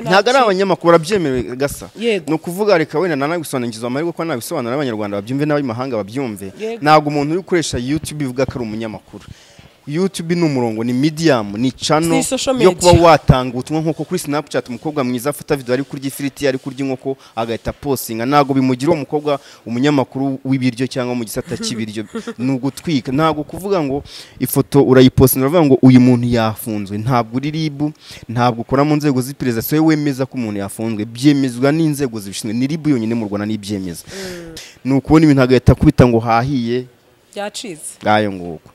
ntago ari abanyamakuru babyemerewe gasa no kuvuga reka wenda nanagusobanukizwa amahirwe ko nabisobanura abanyarwanda babyumve n'abimahanga babyumve ntago umuntu uri gukoresha YouTube ivuga ko ari umunyamakuru YouTube ni umurongo ni medium ni channel yo kuba watanga ubutumwa nko kuri Snapchat umukobwa mwiza afata video ari kurya ifiriti ari kurya inkoko agahita postinga nago bimugira umukobwa umunyamakuru w'ibiryo cyangwa mu gisata cy'ibiryo nugutwika nago kuvuga ngo ifoto urayipostinga uravuga ngo uyu muntu yafunzwe ntabwo uri RIB ntabwo ukora mu nzego z'iperereza so wemeza ko umuntu yafunzwe byemezwa n'inzego zibishinzwe ni RIB yonyine mu Rwanda n'ibyemeza nukubona ibintu agahita kubita ngo hahiye yacize gayo nguko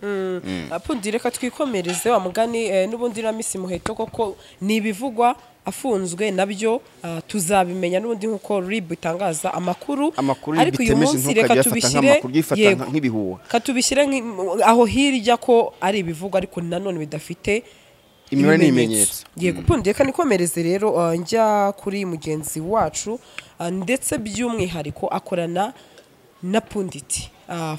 apundi reka twikomereze wa mugani n'ubundi na Miss Muheto koko nibivugwa afunzwe nabyo tuzabimenya n'ubundi nkuko RIB itangaza amakuru ariko uyu munsi reka tubishyire nk'ibihuha katubishyire aho hirya ko ari ibivugwa ariko nanone bidafite imibare n'ibimenyetso yego pundi reka nikomereze rero njya kuri mugenzi wacu ndetse by'umwihariko akorana na Punditi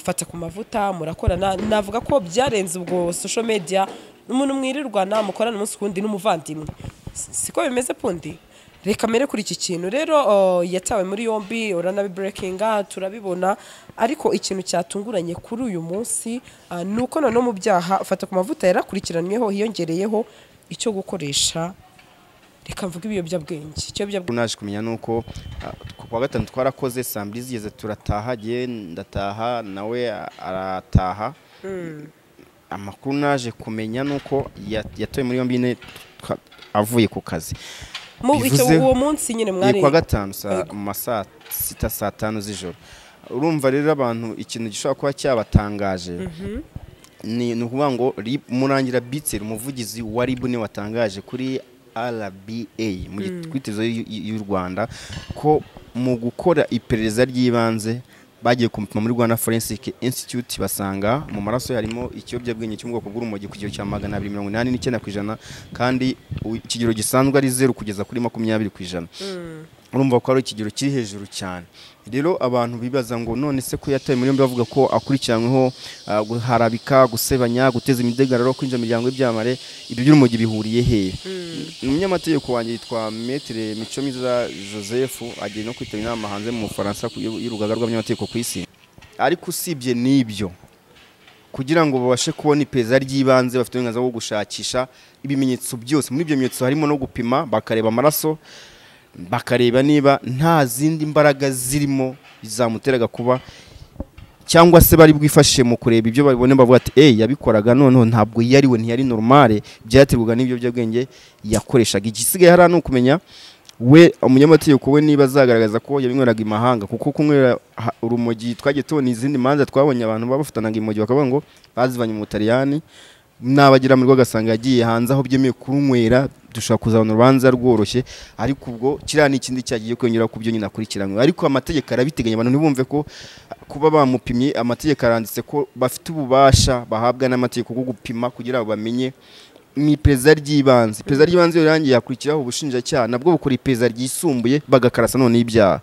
fata ku mavuta murakorana navuga ko byarenze ubwo social media umuntu mwirirwana mukorana umunsi kundi n'umuvandimwe siko bimeze Pundi reka mere kuri iki kintu rero yatawe muri yombi orana breakinga turabibona ariko ikintu cyatunguranye kuri uyu munsi nuko none mu byaha fata ku mavuta yarakurikiranyweho hiyongereyeho icyo gukoresha reka mvuga ibiyobyabwenge icyo biyobyabwenge naje kumenya nuko kwa gatanu twarakoze samedi zigeze turataha ndataha nawe arataha amakuru naje kumenya nuko yatoye muri yombi avuye ku kazi mu icyo uwo munsi nyine mwari kwa gatanu mu masaa 6 saa 5 z'ijoro urumva rero abantu ikintu gishobora kuba cyabatangaje ni ukuvuga ngo Murangira Bitser umuvugizi wa RIB ni watangaje kuri RBA mu gitwitezo y'u Rwanda ko mu gukora iperereza ry'ibanze bagiye kumupima muri Rwanda Forensic Institute basanga mu maraso harimo ikiyobyabwenge cyo mu bwoko bw'urumogi ku kigero cya 289% kandi ikigero gisanzwe ari 0 kugeza kuri 20%. Urumva ko ari ikigero kiri hejuru cyane. Rero abantu bibaza ngo none se ko yataye muri yombi bavuga ko akurikiranyweho guharabika gusebanya guteza imidegararo kwinjira miryango y'ibyamare ibyo by'urumogi bihuriye he. Umunyamategeko wanjye yitwa Maître Micomiza Joseph agiye no kwitaba inama hanze mu Faransa y'urugaga rw'abanyamategeko ku isi. Ariko usibye n'ibyo kugira ngo babashe kubona iperereza ry'ibanze bafite uburenganzira bwo gushakisha ibimenyetso byose muri ibyo bimenyetso harimo no gupima bakareba amaraso bakareba niba nta zindi mbaraga zirimo bizamuteraga kuba cyangwa se bari bwifashe mu kureba ibyo babone bavuga ati yabikoraga noneho ntabwo yariwe ntiyari normale byaterwaga n'ibyo byabwenge yakoreshaga igisigaye hari no kumenya we umunyamategeko we niba zagaragaza ko yabinyweraga imahanga kuko kunywera urumogi twagiye tubona izindi manza twabonye abantu babafatanaga imogi bakavuga ngo bazivanye mu Butaliyani nabagira muri rwagasanga yagiye hanze aho byemeye kurunywera dushaka kuzabona urubanza rworoshye ariko ubwo kira n'ikindi cyagiye kwengera ku byo nyina kurikiranywe ariko amategeko arabiteganya abantu ntibumve ko kuba bamupimye amategeko aranditse ko bafite ububasha bahabwa n'amategeko bwo gupima kugira ngo bamenye ni iperereza ry'ibanze iperereza ry'ibanze rirangiye yakurikiraho ubushinjacyaha nabwo bukora iperereza ryisumbuye bagakarasa none ibyaha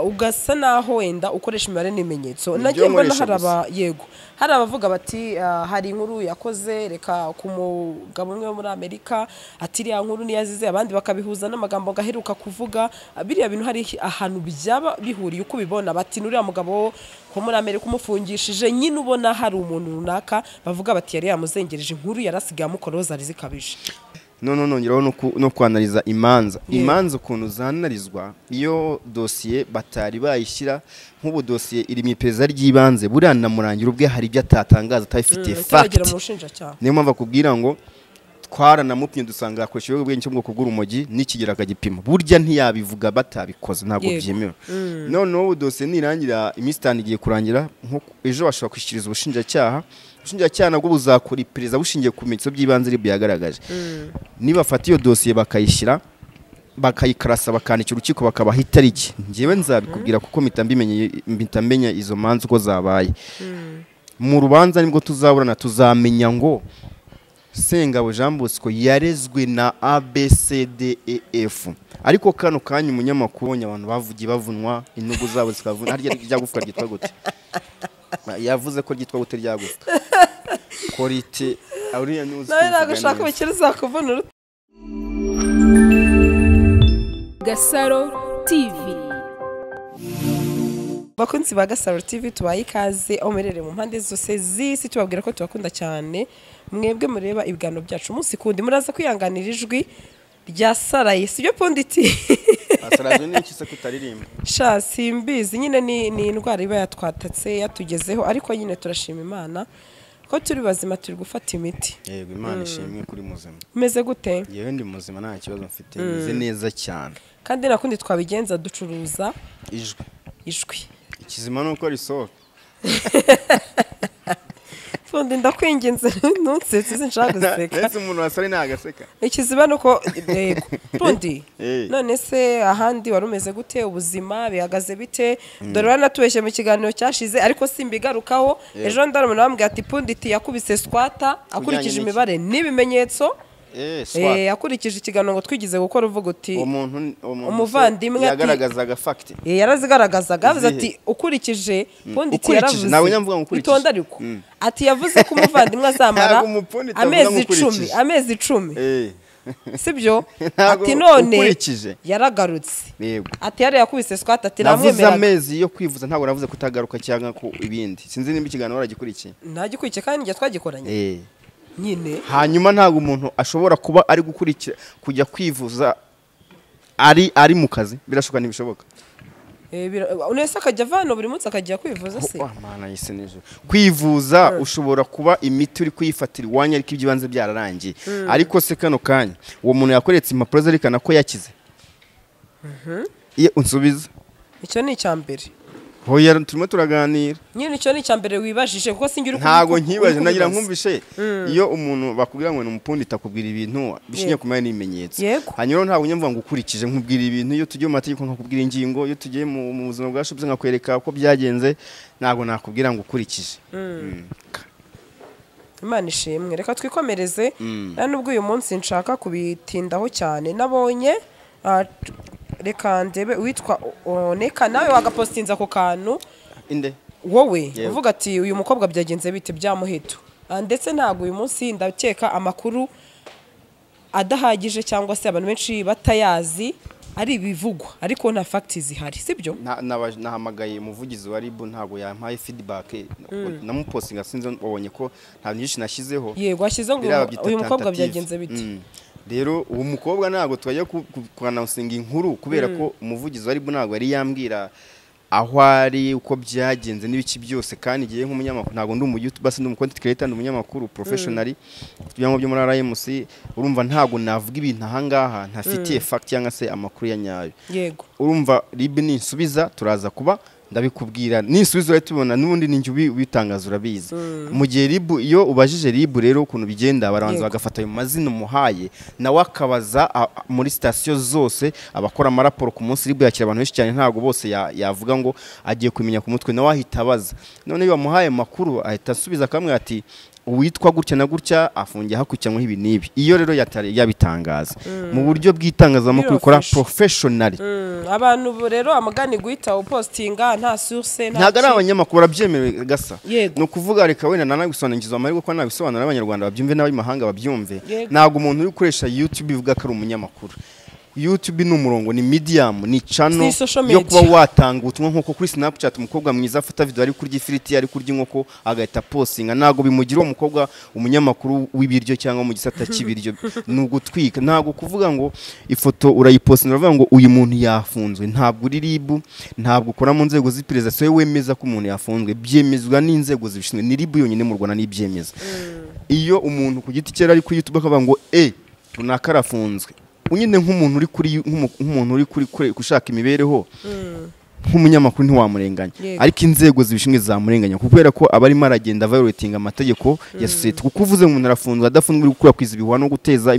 ugasa naho wenda ukoresha imibare n'ibimenyetso nagiye mbona haraba yego hari abavuga bati hari inkuru yakoze reka ku mugabo umwe muri Amerika atiriya nkuru niyazize abandi bakabihuza n'amagambo gaheruka kuvuga biriya bintu hari ahantu byaba bihuriye uko bibona bati nuriya mugabo ko muri Amerika umufungishije nyine ubona hari umuntu runaka bavuga bati yari yamuzengereje inkuru yarasigaye amukoroza zikabije no ngiraho no kwanaliza imanza ukuntu zanarizwa iyo dossier batari bayishyira nk'ubu dossier iri mu iperereza ry'ibanze burana Murangira ubwe hari ibyo atatangaza atafite fact niyo mpamvu akubwira ngo twaranamupimye dusanga akoresha ibiyobyabwenge cyo mu bwoko bw'urumogi n'ikigera akagipima burya ntiyabivuga batabikoze ntabwo byemewe noneho dossier nirangira iminsi 5 igiye kurangira ejo bashobora kwishyikiriza ubushinjacyaha nabwo buzakora iperereza bushingiye ku bimenyetso by'ibanze RIB yagaragaje niba bafata iyo dossier bakayishyira bakayikarasa bakandikira urukiko bakabaha itariki njyewe nzabikubwira kuko mitamenya izo manza uko zabaye mu rubanza nibwo tuzaburana tuzamenya ngo Sengabo Jean Bosco yarezwe na ABCDEF ariko kano kanya umunyamakuru abantu bavugiye bavunwa inugu zabo zikavuna harya ryagufwa ryitwa gute yavuze ko ryitwa gute ryagufwa korite auriya news nawe nagashaka bikiriza kuvunura Gasaro TV. Bakunzi ba Gasaro TV tubaye ikaze omerere mu mpande zose z'isi tubabwira ko tubakunda cyane mwebwe mureba ibiganiro byacu umunsi kundi muraza kwihanganira ijwi rya Saraye sibyo punditi asaraje n'iki se kutaririmba sha simbizi nyine ni indwara iba yatwatatse yatugezeho ariko nyine turashima Imana ko turi bazima turi gufata imiti. Yego Imana ishimwe kuri muzima. Meze gute? Yewe ndi muzima nta kibazo mfite meze neza cyane. Kandi nakundi twabigenza ducuruza ijwi. Ikizima nuko risohoka. Fundi ndakwinginze ntunsetse sinshaka guseka. Nese umuntu wasari nagaseka. Ikiziba nuko Fundi none se ahandi warumeze gute ubuzima bihagaze bite dore wanatubeshye mu kiganiro cyashize ariko simbigarukaho ejo ndaro munambwe ati Punditi yakubise squata akurikije imibare nibimenyetso akurikije ikiganiro ngo twigize gukora uvuga uti umuvandimwe yagaragazaga fact yarazigaragazaga avuze ati ukurikije Punditi yaravuze nawe nyamvuga ukurikije itonda ariko ati yavuze ko umuvandimwe azamara amezi 10 sibyo ati none yaragarutse ati yari yakubise squat ati namwemera amezi yo kwivuza ntabwo navuze kutagaruka cyangwa ko ibindi sinzi nimba ikiganiro waragikurikiye ntagikurikiye kandi njye twagikoranye nyine hanyuma ntabwo umuntu ashobora kuba ari gukurikira kujya kwivuza ari mu kazi birashoboka ntibishoboka unese akajya avana buri munsi akajya kwivuza se mana yise nejo kwivuza ushobora kuba imiti uri kuyifatira iwanya ariko ibyibanze byararangiye ariko se kano kanya uwo muntu yakoretse impapuro zerekana ko yakize iyo unsubiza icyo ni icyambere hoya turimo turaganira nyine icyo ni icyambere wibajije kuko singira ntago nkibaje nagira nkumvishe iyo umuntu bakubwira ngo Punditi akubwira ibintu bishingiye ku mani n'ibimenyetso hanyuma ntago nyamvuga ngo ukurikije nkubwira ibintu iyo tugiye mu mategeko nkakubwira ingingo iyo tugiye mu buzima bwacu byo nkakwereka uko byagenze ntago nakubwira ngo ukurikije Imana ishimwe reka twikomereze nubwo uyu munsi nshaka kubitindaho cyane nabonye reka ndebe witwa Oneka nawe wagapostinza ako kantu inde wowe uvuga ati uyu mukobwa byagenze bite byamuheto ndetse ntago uyu munsi ndakeka amakuru adahagije cyangwa se abantu benshi batayazi ari ibivugwa ariko nta facts zihari sibyo nahamagaye umuvugizi wa RIB ntago yampaye feedback namupostinga sinzi wabonye ko nta nyinshi nashyizeho yego ashyize ngo uyu mukobwa byagenze bite rero uwo mukobwa ntago twajya kwanansinga inkuru kubera ko umuvugizi wa RIB ntago yari yambwira aho ari uko byagenze n'ibiki byose kandi igiye nk'umunyamakuru ntago ndi umu-YouTuber ndi umu-content creator ndi umunyamakuru professionally tujyamo byo muri RMC urumva ntago navuga ibintu ahangaha ntafitiye fact cyangwa se amakuru ya nyayo yego urumva RIB ninsubiza turaza kuba ndabikubwira nisubizo rero tubona nubundi ninjye ubitangaza urabizi mu gihe RIB iyo ubajije RIB rero ukuntu bigenda barabanza bagafata ayo mazina umuhaye nawe akabaza muri station zose abakora amaraporo ku munsi RIB yakira abantu benshi cyane ntago bose yavuga ngo agiye kumenya ku mutwe nawe ahita abaza none iyo bamuhaye makuru ahita asubiza kamwe ati uwitwa gutya na gutya afungiye hakurikiranyweho ibi nibi iyo rero yabitangaza mu buryo bw'itangazamakuru ikora professionally abantu rero amagani guhita upostinga nta source ntago ari abanyamakuru barabyemerewe gasa no kuvuga reka wenda nanagusobanukizwa amahirwe ko nabisobanura abanyarwanda babyumve n'abimahanga babyumve ntago umuntu uri gukoresha YouTube bivuga ko ari umunyamakuru YouTube ni umurongo ni medium ni channel yo kuba watanga ubutumwa nko kuri Snapchat umukobwa mwiza afata video ari kurya ifiriti ari kurya inkoko agahita postinga nago bimugira uwo mukobwa umunyamakuru w'ibiryo cyangwa mu gisata cy'ibiryo n'ugutwika nago kuvuga ngo ifoto urayipostinga uravuga ngo uyu muntu yafunzwe ntabwo uri RIB ntabwo ukora mu nzego z'iperereza so wemeza ko umuntu yafunzwe byemezwa n'inzego zibishinzwe ni RIB yonyine mu Rwanda n'ibyemeza iyo umuntu ku giti cyera ari kuri YouTube akavuga ngo tunakarafunzwe unyine nk'umuntu uri kuri gushaka imibereho nk'umunyamakuru ntiwamurenganya ariko inzego zibishinzwe zamurenganya kubera ko abarimo aragenda violating amategeko ya society kuko uvuze umuntu arafunzwe adafunzwe gukura kwiza ibihwa no guteza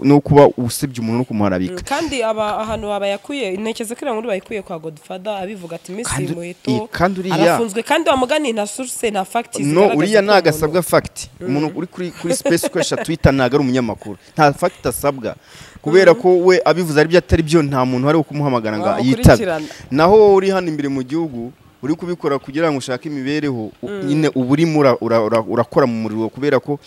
no kuba usebye umuntu no kumuharabika kandi ahantu abayakuye intekeze kira ngo bayikuye kwa Godfather abivuga ati Messi Muheto arafunzwe kandi wamugani nta source nta facts no uriya nagasabwa fact umuntu uri kuri space kwesha Twitter naga ari umunyamakuru nta fact asabwa kubera ko we abivuze ari byo atari byo nta muntu wari kumuhamagara ngo yitabe naho uri hano imbere mu gihugu uri kubikora kugira ngo ushake imibereho nyine uba urimo urakora mu muriro kubera ko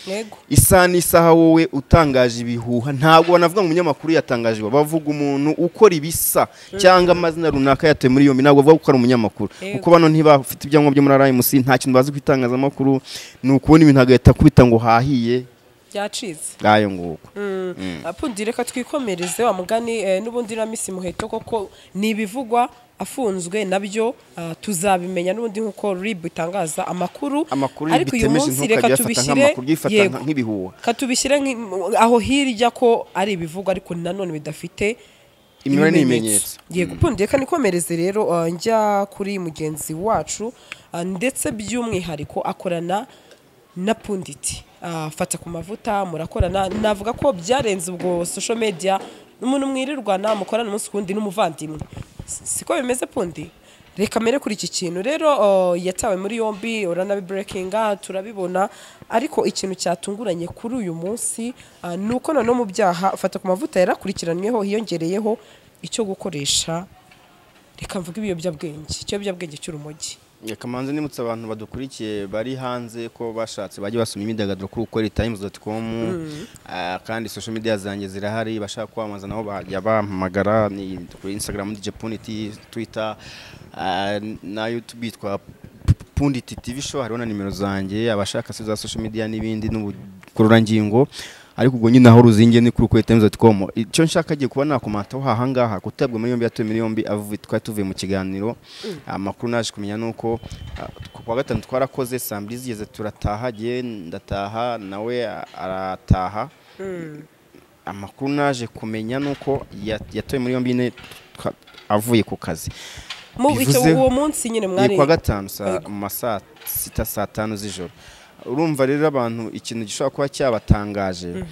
isaha n'isaha wowe utangaje ibihuha ntabwo banavuga ngo umunyamakuru yatangaje bavuga umuntu ukora ibisa cyangwa amazina runaka yatoye muri yombi ntabwo bavuga ko ari umunyamakuru kuko bano ntibafite ibyangombwa byo muri RMC nta kintu bazi kwitangazamakuru ni ukubona ibintu agahita kubita ngo hahiye byacitse ayo nguko apundi reka twikomereze wa mugani n'ubundi na Miss Muheto koko nibivugwa afunzwe nabyo tuzabimenya n'ubundi nkuko RIB itangaza amakuru ariko uyu munsi reka tubishyire nk'ibihuha katubishyire aho hirya ko ari ibivugwa ariko nanone bidafite imibare n'ibimenyetso yego pundi reka nikomereze rero njya kuri mugenzi wacu ndetse by'umwihariko akorana na punditi fata ku mavuta murakorana navuga ko byarenze ubwo social media umuntu mwirirwana mukorana umunsi kundi n'umuvandimwe siko bimeze pundi reka mere kuri iki kintu rero yatawe muri yombi orana breakinga turabibona ariko ikintu cyatunguranye kuri uyu munsi nuko none mu byaha fata ku mavuta yarakurikiranyweho hiyongereyeho icyo gukoresha reka mvuga ibiyobyabwenge cy'urumogi Kamanzi nimutse abantu badukurikiye bari hanze ko bashatse baje basoma imyidagaduro kuri ukora.times.com kandi social media zanjye zirahari bashaka kwamaza nabo bajya bampamagara ni kuri Instagram DJ Puniti Twitter na YouTube twa Puniti TV show hariho na nimero zanjye abashaka se za social media n'ibindi n'ubukururangingo ariko ubwo nyine aho ruzingiye ni kuri ukora.times.com icyo nshaka giye kuba nakomata ho hangaha kutabwe muri yombi yatoye muri yombi avuye tuvuye mu kiganiro amakuru naje kumenya nuko kwa gatanu twarakoze samedi zigeze turataha giye ndataha nawe arataha amakuru naje kumenya nuko yatoye muri yombi avuye ku kazi mu uwo munsi nyine mwari kwa gatanu mu masaa 6 saa 5 z'ijoro urumva rero abantu ikintu gishobora kuba cyabatangaje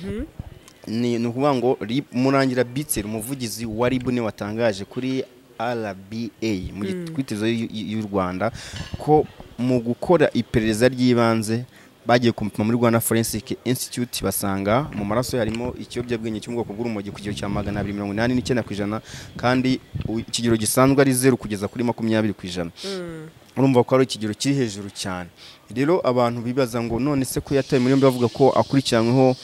ni ukuvuga ngo Murangira Bitser umuvugizi wa RIB ni watangaje kuri RBA mu gitwitizo y'u Rwanda ko mu gukora iperereza ry'ibanze bagiye kumupima muri Rwanda Forensic Institute basanga mu maraso harimo ikiyobyabwenge cyo mu bwoko bw'urumogi ku kigero cya 289% kandi ikigero gisanzwe ari 0 kugeza kuri 20%. Urumva ko ari ikigero kiri hejuru cyane. Rero abantu bibaza ngo none se ko yataye muri yombi bavuga ko akurikiranyweho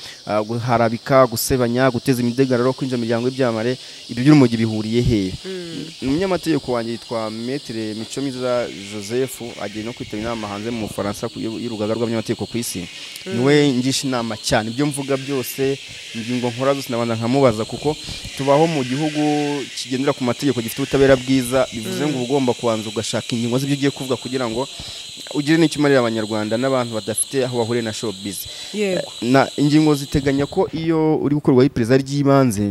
guharabika gusebanya guteza imidegararo kwinjira miryango y'ibyamare ibyo by'urumogi bihuriye he umunyamategeko wanjye yitwa Maître Micomiza Joseph agiye no kwitaba inama hanze mu Faransa y'urugaga rw'abanyamategeko ku isi niwe ngisha inama cyane ibyo mvuga byose ingingo nkora zose nabanza nkamubaza kuko tubaho mu gihugu kigendera ku mategeko gifite ubutabera bwiza bivuze ngo ugomba kubanza ugashaka ingingo z'ibyo ugiye kuvuga kugira ngo ugire n'ikimarira abanyarwanda n'abantu badafite aho bahuriye na showbiz na ingingo ziteganya ko iyo uri gukorwa iperereza ry'ibanze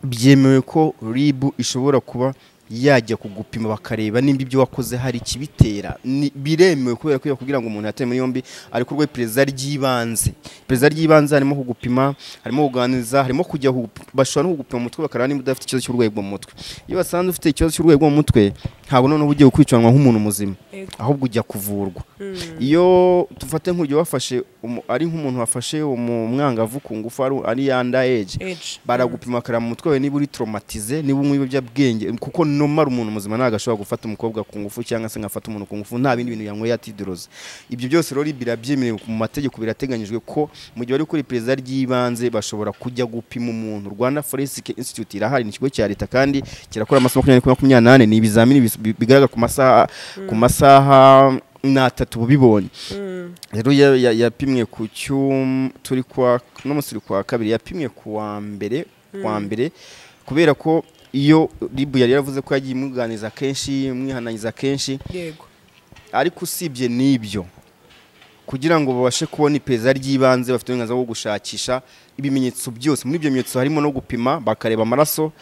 byemewe ko RIB ishobora kuba yajya kugupima bakareba nimba ibyo wakoze hari kibitera biremewe kubera ko kugira ngo umuntu yataye muri yombi ari kurwa iperereza ry'ibanze harimo kugupima harimo kuganiriza harimo kujya bashobora no kugupima umutwe bakarana nimba udafite ikibazo cy'uburwayi bwo mu mutwe iyo basanze ufite ikibazo cy'uburwayi bwo mu mutwe ntabwo none ugiye kwicanwa nk'umuntu muzima ahubwo ujya kuvurwa iyo tufate nk'uryo wafashe ari nk'umuntu wafashe umwangavu ku ngufu ari under age baragupima bakarama umutwe we niba uri traumatize niba umwe ibiyobyabwenge kuko nomara umuntu muzima nagashobora gufata umukobwa ku ngufu cyangwa se ngafata umuntu ku ngufu nta bindi bintu yanyweye atidiroze ibyo byose rero birabyemerewe mu mategeko birateganyijwe ko mu gihe bari kuri iperereza ry'ibanze bashobora kujya gupima umuntu Rwanda Forensic Institute irahari ni ikigo cya leta kandi kirakora amasomo 2028 ni ibizamini bigaragara ku masaha natatu bubibonye rero yapimwe ku turi kwa no musiri kwa kabiri yapimwe ku wa mbere kubera ko iyo RIB yari yaravuze ko yagiye imuganiza kenshi mwihananiza kenshi yego ariko usibye nibyo kugira ngo babashe kubona iperereza ry'ibanze bafite uburenganzira bwo gushakisha ibimenyetso byose muri ibyo bimenyetso harimo no gupima bakareba amaraso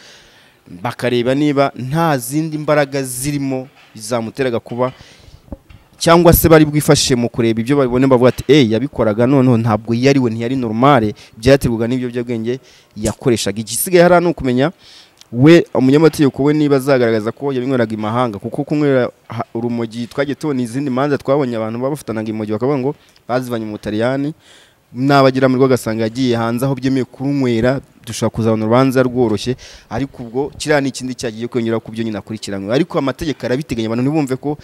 bakareba niba nta zindi mbaraga zirimo bizamuteraga kuba cyangwa se bari bwifashishe mu kureba ibyo babone bavuga ati yabikoraga noneho ntabwo yariwe ntiyari normale byaterwaga n'ibyo byabwenge yakoreshaga igisigaye hari no kumenya we umunyamategeko we niba azagaragaza ko yabinyweraga imahanga kuko kunywera urumogi twagiye tubona izindi manza twabonye abantu babafatanaga imogi bakavuga ngo bazivanye mu Butaliyani nabagira muri gasanga yagiye hanze aho byemeye kurunywera dushaka kuzabona urubanza rworoshye ariko ubwo kiriya ni ikindi cyagiye kwengera ku byo nyine akurikiranywe ariko amategeko arabiteganya abantu ntibumve ko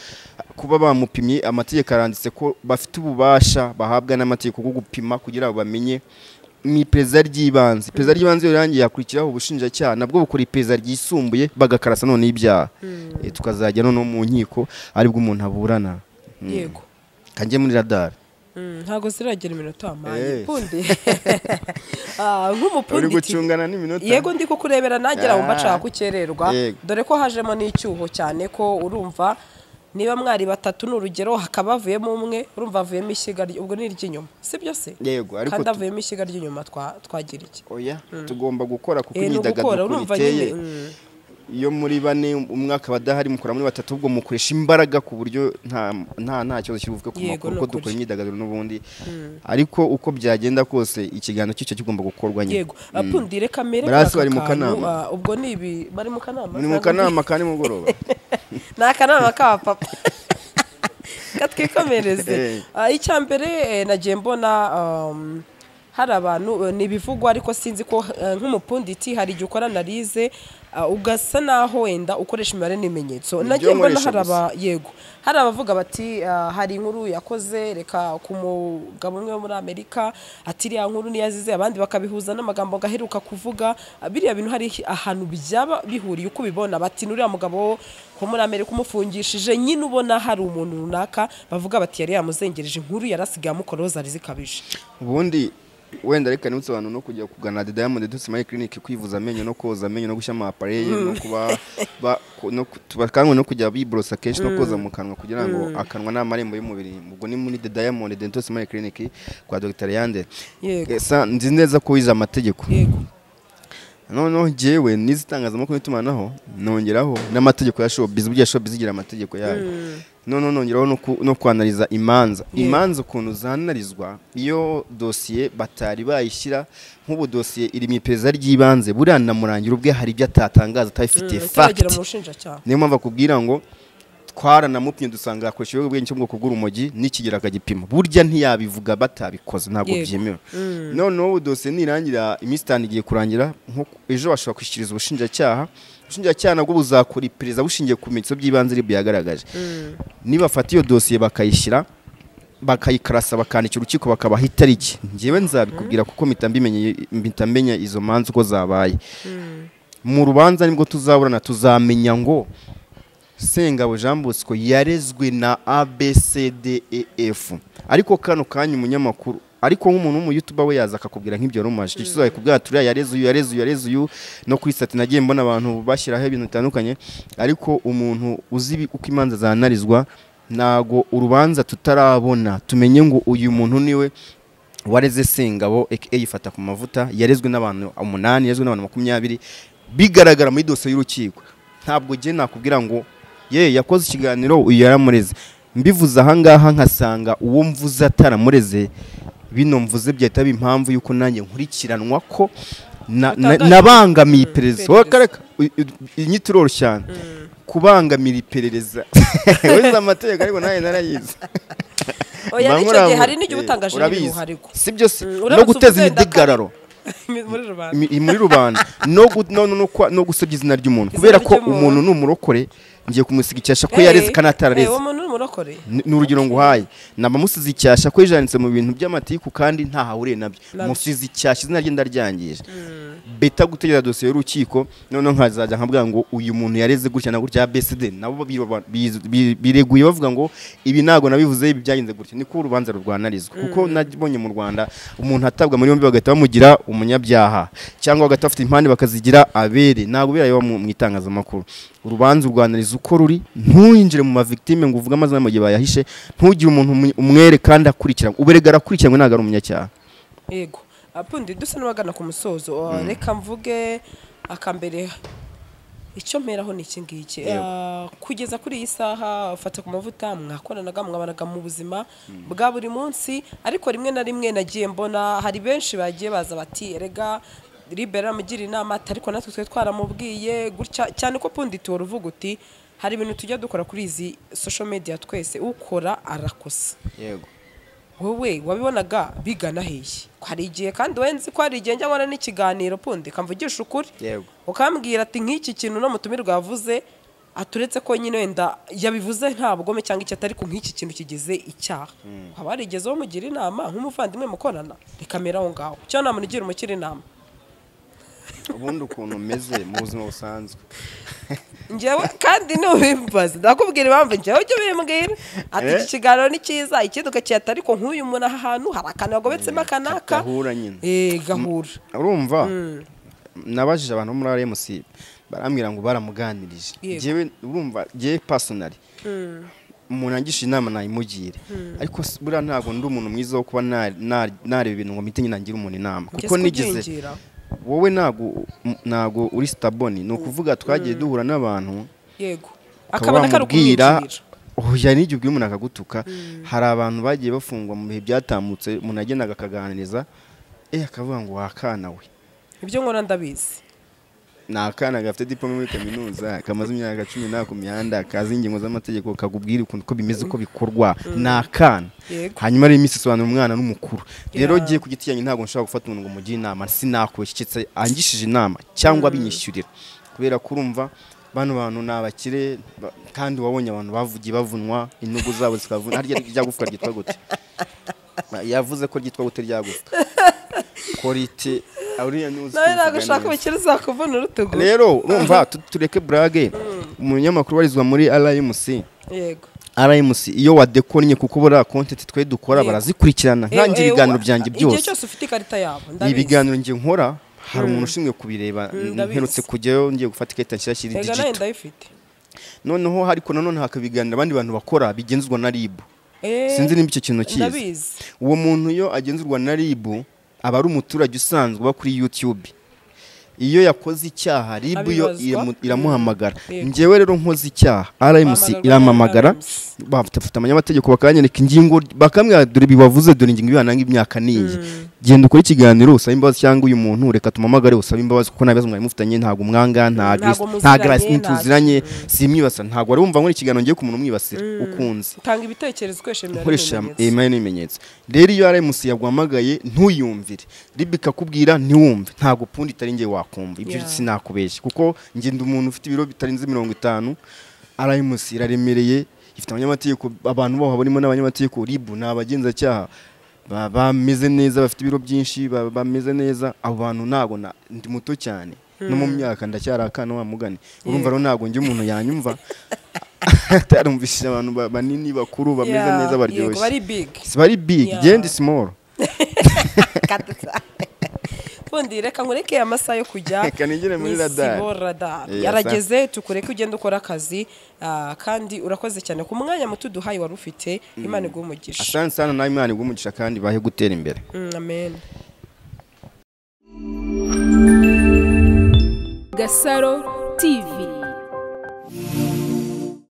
kuba bamupimye amategeko aranditse ko bafite ububasha bahabwa n'amategeko bwo gupima kugira ngo bamenye ni iperereza ry'ibanze rirangiye yakurikiraho ubushinjacyaha nabwo bukora iperereza ryisumbuye bagakarasa none ibyaha tukazajya no mu nkiko aribwo umuntu aburana yego kanjye muri radar ntago ziragera iminota amaye pundi nk'umupundi uri gucungana n'iminota yego ndi kukurebera nagera wumva nshaka kukererwa dore ko hajemo n'icyuho cyane ko urumva niba mwari batatu n'urugero hakaba havuyemo umwe urumva avuyemo ishyiga ubwo ni iry'inyuma sibyo se yego ariko kandi avuyemo ishyiga ry'inyuma twagira iki oya tugomba gukora kuko imyidagaduro iteye iyo muri bane umwaka badahari mukora muri batatu ubwo mukoresha imbaraga ku buryo nta kibazo kivuga ku makuru ko dukora imyidagaduro n'ubundi ariko uko byagenda kose ikiganiro cy'icyo kigomba gukorwa nyine yego apundire kamere bari mu kanama ubwo ni ibi bari mu kanama ni mu kanama kandi mugoroba ni akanama ka papa katwikomereze icyambere nagiye mbona hari abantu nibivugwa ariko sinzi ko nk'umupunditi hari igihe ukora analize ugasa naho wenda ukoresha imibare n'ibimenyetso nagiye mbona hari abavuga bati hari inkuru yakoze reka ku mugabo umwe wo muri Amerika ati iriya nkuru niyazize abandi bakabihuza n'amagambo gaheruka kuvuga biriya bintu hari ahantu byaba bihuriye uko ubibona bati nuriya mugabo ko muri Amerika umufungishije nyine ubona hari umuntu runaka bavuga bati yari yamuzengereje inkuru yarasigaye amukoroza zikabije ubundi wenda reka nibutse abantu no kujya kugana The Diamond Dental Smile Clinic kwivuza amenyo no koza amenyo no gushya amapareye no kuba tubakangwe no kujya bibrosa kenshi no koza mu kanwa kugira ngo akanwa n'amarembo y'umubiri ubwo ni muri The Diamond Dental Smile Clinic kwa Dr. Yande nzi neza ko wize amategeko no jewe nizitangazamakuru n'itumanaho nongeraho n'amategeko ya showbiz burya showbiz igira amategeko yayo nongeraho no kwanaliza imanza ukuntu zanalizwa iyo dosiye batari bayishyira nk'ubu dosiye iri mu iperereza ry'ibanze buriya namurangira ubwe hari ibyo atatangaza atabifitiye fact niyo mpamvu akubwira ngo twaranamupimye dusanga akoresheje ubwenge cy'ubwoko bw'urumogi n'ikigera akagipima burya ntiyabivuga batabikoze ntabwo byemewe noneho dosiye nirangira iminsi 5 igiye kurangira ejo bashobora kwishyikiriza ubushinjacyaha nabwo buzakora iperereza bushingiye ku bimenyetso by'ibanze byagaragaje nibafata iyo dosiye bakayishyira bakayikarasa bakandikira urukiko bakabaha itariki njyewe nzabikubwira kuko mpita menya izo manza uko zabaye mu rubanza nibwo tuzaburana tuzamenya ngo Sengabo Jean Bosco yarezwe na ABCDEF ariko kano kanya umunyamakuru ariko nk'umuntu mu YouTube we yaza akakubwira nk'ibyo rumaje kizuye kubwira turiya yareze uyu no kuri stat nagiye mbona abantu bashyiraho ibintu bitandukanye ariko umuntu uzi uko imanza zanalizwa nago urubanza tutarabona tumenye ngo uyu muntu niwe wareze Sengabo yifata ku mavuta yarezwe n'abantu 8 yarezwe n'abantu 20 bigaragara muri dosiye y'urukiko ntabwo je nakubwira ngo yakoze ikiganiro uyu yaramureze mbivuze ahangaha nkasanga uwo mvuze ataramureze bino mvuze byahita impamvu yuko nanjye nkurikiranwa ko nabangamiye iperereza wakareka inyituroro cyane kubangamira iperereza wese amategeko ariko naye narayize oya nicyo gihe hari n'igihe utangaje ibintu hariko sibyo se no guteza imidigararo muri rubanda no gusebya izina ry'umuntu kubera ko umuntu n'umurokore ngiye kumusiga icyasha ko yareze kanatarareze umuntu n'umurokore n'urugero nguhaye nabamusize icyasha ko yijanditse mu bintu by'amatiku kandi nta hahuriye nabyo musize icyasha izina rye ndaryangije beta gutegera dosiye y'urukiko none nkazajya nkabwira ngo uyu muntu yareze gutya na gutya ABCD nabo bireguye bavuga ngo ibi nago nabivuze ibi byagenze gutya niko urubanza rurwanarizwa kuko nabonye mu Rwanda umuntu atabwa muri yombi bagahita bamugira umunyabyaha cyangwa bagahita bafite impande bakazigira abere nago birayo mu itangazamakuru urubanza urwanariza uko ruri ntuyinjire mu victime ngo uvuga amazina mu gihe bayahishe ntugire umuntu umwere kandi akurikira uberegara akurikiranywe naga ari umunyacyaha yego apundi dusa n'abagana ku musozo reka mvuge akambere icyo mperaho ni iki ngiki kugeza kuri iyi saha ufata ku mavuta mwakoranaga mwabanaga mu buzima bwa buri munsi ariko rimwe na rimwe nagiye mbona hari benshi bagiye baza bati erega Libera mugira inama ariko natwe twe twaramubwiye gutya cyane ko pundi tuwo ruvuga uti hari ibintu tujya dukora kuri izi social media twese ukora arakosa yego wowe wabibonaga bigana hehe ko hari igihe kandi wenzi ko hari igihe njya nkora n'ikiganiro pundi kamvugisha ukuri yego ukambwira ati nk'iki kintu no mutumirwa yavuze aturetse ko nyine wenda yabivuze nta bugome cyangwa icyo atari ku nk'iki kintu kigize icyaha haba harigeze wo mugira inama nk'umuvandimwe mukorana rikamera aho ngaho cyo nta muntu ugira umukira inama ubundi ukuntu umeze mu buzima busanzwe njyewe kandi ntubimbaze ndakubwira impamvu njyewe ujye ubimbwira ati iki kiganiro ni cyiza ikindi ukakiyata ariko nk'uyu muntu aha hantu hari akantu yagobetsemo akanaka gahura nyine gahura urumva nabajije abantu bo muri RMC barambwira ngo baramuganirije njyewe urumva njyewe personally umuntu angisha inama nayimugire ariko buriya ntabwo ndi umuntu mwiza wo kuba nareba ibintu ngo mpite nyine ngira umuntu inama kuko nigeze wowe ntago uri staboni ni ukuvuga twagiye duhura n'abantu yego akabona karukubwira oya n'igihe ubwiye umuntu akagutuka hari abantu bagiye bafungwa mu bihe byatambutse umuntu agendaga akaganiriza akavuga ngo wakana we ibyo nkora ndabizi ni akana gafite diplome muri kaminuza kamaze imyaka 10 ku mihanda kazi ingingo z'amategeko kagubwira ukuntu ko bimeze uko bikorwa ni akana hanyuma rero imisi sobanura umwana n'umukuru rero giye ku giti yanyu ntabwo nshobora gufata umuntu ngo mugire inama sinakubeshyitse angishije inama cyangwa binyishyurira kubera kurumva bano bantu nabakire kandi wabonye abantu bavugiye bavunwa inugu zabo zikavuna harya ryagufwa ryitwa gute yavuze ko ryitwa gute ryagufwa quality Auriya news ntabwo ushaka bikiriza kuvuna urutugu rero urumva tureke brage umunyamakuru warizwa muri RMC yego RMC iyo wadekonye kuko bora content twe dukora barazikurikirana nkangira ibiganiro byanjye byose igihe cyose ufite ikarita yabo ndabizi ibiganiro ngiye nkora hari umuntu ushinzwe kubireba nherutse kujyayo ngiye gufata ikarita nshyashya iri digital ndayifite noneho hariko nanone hakabiganira abandi bantu bakora bigenzurwa na RIB sinzi nimba icyo kintu kizi uwo muntu yo agenzurwa na RIB aba ari umuturage usanzwe uba kuri YouTube iyo yakoze icyaha RIB yo iramuhamagara njyewe rero nkoze icyaha RMC iramamagara bafite amanyamategeko bakanyereka ingingo bakamwira dore bibavuze dore ingingo bibananga imyaka niyi genda ukora ikiganiro usaba imbabazi cyangwa uyu muntu reka tumamagare usaba imbabazi kuko nabibazo mwari mufitanye ntago mwanga nta grace ntuziranye simwibasa ntago ari umva ngo ikiganiro ngiye ku muntu mwibasira ukunze tanga ibitekerezo ukoresha n'ibimenyetso rero iyo RMC yaguhamagaye ntuyumvire RIB ikakubwira ntiwumve ntago pundi itari ngiye wakumva ibyo sinakubeshye kuko ngenda umuntu ufite ibiro bitarinze 50 RMC iraremereye ifite abanyamategeko abantu bo habonimo n'abanyamategeko RIB n'abagenza cyaha bameze neza bafite ibiro byinshi bameze neza abo bantu ntago ndi muto cyane no mu myaka ndacyari akana wa mugani urumva rero ntago ngiye umuntu yanyumva atarumvishije abantu banini bakuru bameze neza baryoshye bari big genda small Pundi reka nkureke amasaha yo kujya kanigire muri radar yarageze tukureke ugenda ukora akazi kandi urakoze cyane ku mwanya muto duhaye wari ufite Imana igumugisha asante sana na Imana igumugisha kandi bahe gutera imbere amen Gasaro TV.